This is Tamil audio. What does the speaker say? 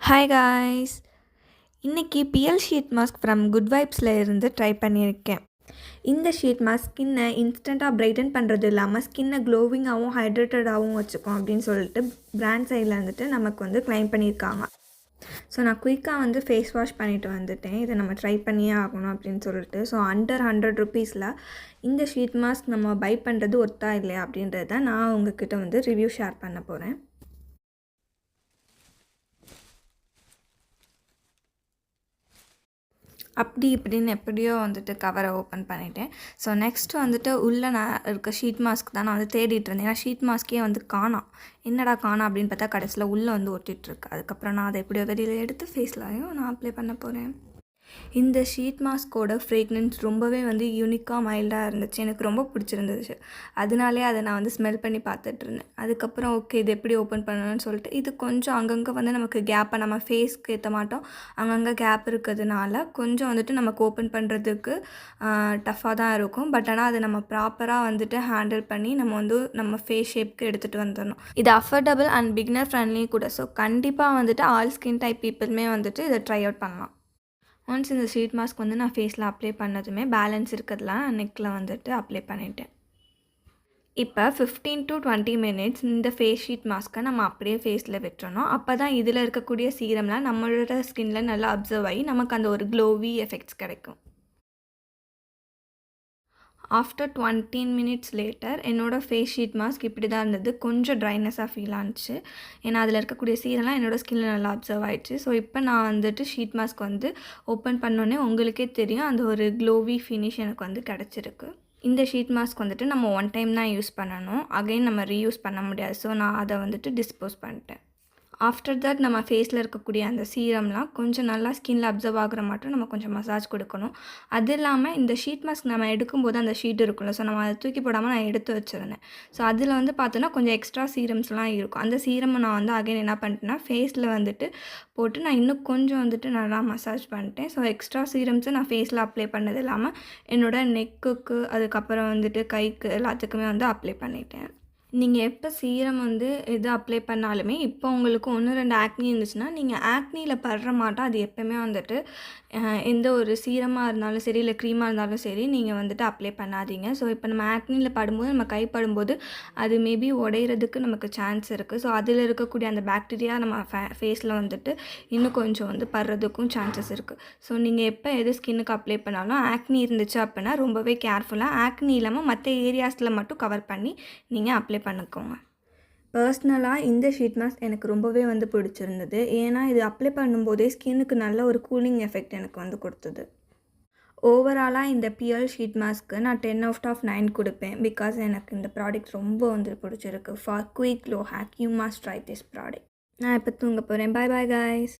ஹாய் காய்ஸ், இன்றைக்கி பிஎல் ஷீட் மாஸ்க் ஃப்ரம் குட் வைப்ஸில் இருந்து ட்ரை பண்ணியிருக்கேன். இந்த ஷீட் மாஸ்க் ஸ்கின்னை இன்ஸ்டண்ட்டாக பிரைட்டன் பண்ணுறது இல்லாமல் ஸ்கின்னை க்ளோவிங்காகவும் ஹைட்ரேட்டடாகவும் வச்சுக்கும் அப்படின்னு சொல்லிட்டு பிராண்ட் சைடில் வந்துட்டு நமக்கு வந்து க்ளைம் பண்ணியிருக்காங்க. ஸோ நான் குயிக்காக ஃபேஸ் வாஷ் பண்ணிவிட்டு வந்துட்டேன். இதை நம்ம ட்ரை பண்ணியே ஆகணும் அப்படின்னு சொல்லிட்டு. ஸோ அண்டர் 100 ருபீஸில் இந்த ஷீட் மாஸ்க் நம்ம பை பண்ணுறது ஒர்த்தா இல்லையா அப்படின்றத நான் உங்ககிட்ட ரிவ்யூ ஷேர் பண்ண போகிறேன். அப்படி இப்படின்னு எப்படியோ கவரை ஓப்பன் பண்ணிட்டேன். ஸோ நெக்ஸ்ட்டு உள்ளே நான் இருக்க ஷீட் மாஸ்க் தான் நான் தேடிட்டு இருந்தேன். ஏன்னா ஷீட் மாஸ்க்கே காணோம். என்னடா காணோம் அப்படின்னு பார்த்தா கடைசியில் உள்ளே ஒட்டிகிட்ருக்கு. அதுக்கப்புறம் நான் அதை எப்படியோ வெளியில் எடுத்து ஃபேஸ்லையும் நான் அப்ளை பண்ண போகிறேன். இந்த ஷீட் மாஸ்கோட ஃப்ரேக்னன்ஸ் ரொம்பவே யூனிக்காக மைல்டாக இருந்துச்சு. எனக்கு ரொம்ப பிடிச்சிருந்துச்சு. அதனாலே அதை நான் ஸ்மெல் பண்ணி பார்த்துட்ருந்தேன். அதுக்கப்புறம் ஓகே, இது எப்படி ஓப்பன் பண்ணணும்னு சொல்லிட்டு இது கொஞ்சம் அங்கங்கே நமக்கு கேப்பை நம்ம ஃபேஸ்க்கு ஏற்ற மாட்டோம். அங்கங்கே கேப் இருக்கிறதுனால கொஞ்சம் நமக்கு ஓப்பன் பண்ணுறதுக்கு டஃப்பாக தான் இருக்கும். பட் ஆனால் அதை நம்ம ப்ராப்பராக ஹேண்டில் பண்ணி நம்ம ஃபேஸ் ஷேப்க்கு எடுத்துகிட்டு வந்துடணும். இது அஃபோர்டபுள் அண்ட் பிகினர் ஃப்ரெண்ட்லி கூட. ஸோ கண்டிப்பாக ஆல் ஸ்கின் டைப் பீப்புளுமே இதை ட்ரை அவுட் பண்ணலாம். ஒன்ஸ் இந்த ஷீட் மாஸ்க் நான் ஃபேஸில் அப்ளை பண்ணதுமே பேலன்ஸ் இருக்கிறதுலாம் நெக்கில் அப்ளை பண்ணிட்டேன். இப்போ 15 to 20 மினிட்ஸ் இந்த ஃபேஸ் ஷீட் மாஸ்க்கை நம்ம அப்படியே ஃபேஸில் விட்டுறணும். அப்போ தான் இதில் இருக்கக்கூடிய சீரம்லாம் நம்மளோட ஸ்கின்னில் நல்லா அப்சர்வ் ஆகி நமக்கு அந்த ஒரு க்ளோவி எஃபெக்ட்ஸ் கிடைக்கும். ஆஃப்டர் 20 மினிட்ஸ் லேட்டர் என்னோடய ஃபேஸ் ஷீட் மாஸ்க் இப்படி தான் இருந்தது. கொஞ்சம் ட்ரைனஸாக ஃபீல் ஆனிச்சு. ஏன்னா அதில் இருக்கக்கூடிய சீரெல்லாம் என்னோடய ஸ்கின்னில் நல்லா அப்சர்வ் ஆகிடுச்சு. ஸோ இப்போ நான் ஷீட் மாஸ்க் ஓப்பன் பண்ணோன்னே உங்களுக்கே தெரியும் அந்த ஒரு க்ளோவி ஃபினிஷ் எனக்கு கிடச்சிருக்கு. இந்த ஷீட் மாஸ்க் நம்ம ஒன் டைம் தான் யூஸ் பண்ணணும். அகைன் நம்ம ரீயூஸ் பண்ண முடியாது. ஸோ நான் அதை டிஸ்போஸ் பண்ணிட்டேன். ஆஃப்டர் தட் நம்ம ஃபேஸில் இருக்கக்கூடிய அந்த சீரம்லாம் கொஞ்சம் நல்லா ஸ்கின்னில் அப்சர்வ் ஆகிற மட்டும் நம்ம கொஞ்சம் மசாஜ் கொடுக்கணும். அது இல்லாமல் இந்த ஷீட் மாஸ்க் நம்ம எடுக்கும்போது அந்த ஷீட் இருக்கும்ல, ஸோ நம்ம அதை தூக்கி போடாமல் நான் எடுத்து வச்சுருந்தேன். ஸோ அதில் பார்த்தோன்னா கொஞ்சம் எக்ஸ்ட்ரா சீரம்ஸ்லாம் இருக்கும். அந்த சீரமை நான் அகைன் என்ன பண்ணிட்டேன்னா ஃபேஸில் போட்டு நான் இன்னும் கொஞ்சம் நல்லா மசாஜ் பண்ணிட்டேன். ஸோ எக்ஸ்ட்ரா சீரம்ஸை நான் ஃபேஸில் அப்ளை பண்ணது இல்லாமல் என்னோடய நெக்குக்கு அதுக்கப்புறம் கைக்கு எல்லாத்துக்குமே அப்ளை பண்ணிட்டேன். நீங்கள் எப்போ சீரம் எது அப்ளை பண்ணாலுமே இப்போ உங்களுக்கு 1-2 ஆக்னி இருந்துச்சுன்னா நீங்கள் ஆக்னியில் படுற மாட்டோம். அது எப்போவுமே எந்த ஒரு சீரமாக இருந்தாலும் சரி இல்லை க்ரீமாக இருந்தாலும் சரி நீங்கள் அப்ளை பண்ணாதீங்க. ஸோ இப்போ நம்ம ஆக்னியில் படும்போது நம்ம கை படும்போது அது மேபி உடையிறதுக்கு நமக்கு சான்ஸ் இருக்குது. ஸோ அதில் இருக்கக்கூடிய அந்த பாக்டீரியா நம்ம ஃபேஸில் இன்னும் கொஞ்சம் படுறதுக்கும் சான்சஸ் இருக்குது. ஸோ நீங்கள் எப்போ எது ஸ்கின்னுக்கு அப்ளை பண்ணாலும் ஆக்னி இருந்துச்சு அப்படின்னா ரொம்பவே கேர்ஃபுல்லாக ஆக்னி இல்லாமல் மற்ற ஏரியாஸில் மட்டும் கவர் பண்ணி நீங்கள் அப்ளை பண்ணிக்கோங்க. பர்சனலாக இந்த ஷீட் மாஸ்க் எனக்கு ரொம்பவே பிடிச்சிருந்தது. ஏன்னா இது அப்ளை பண்ணும்போதே ஸ்கின்னுக்கு நல்ல ஒரு கூலிங் எஃபெக்ட் எனக்கு கொடுத்தது. ஓவராலாக இந்த பிஎல் ஷீட் மாஸ்க்கு நான் 10/9 கொடுப்பேன். பிகாஸ் எனக்கு இந்த ப்ராடக்ட் ரொம்ப பிடிச்சிருக்கு. For quick glow hack you must try this product. நான் இப்போ தூங்க போகிறேன். Bye bye guys.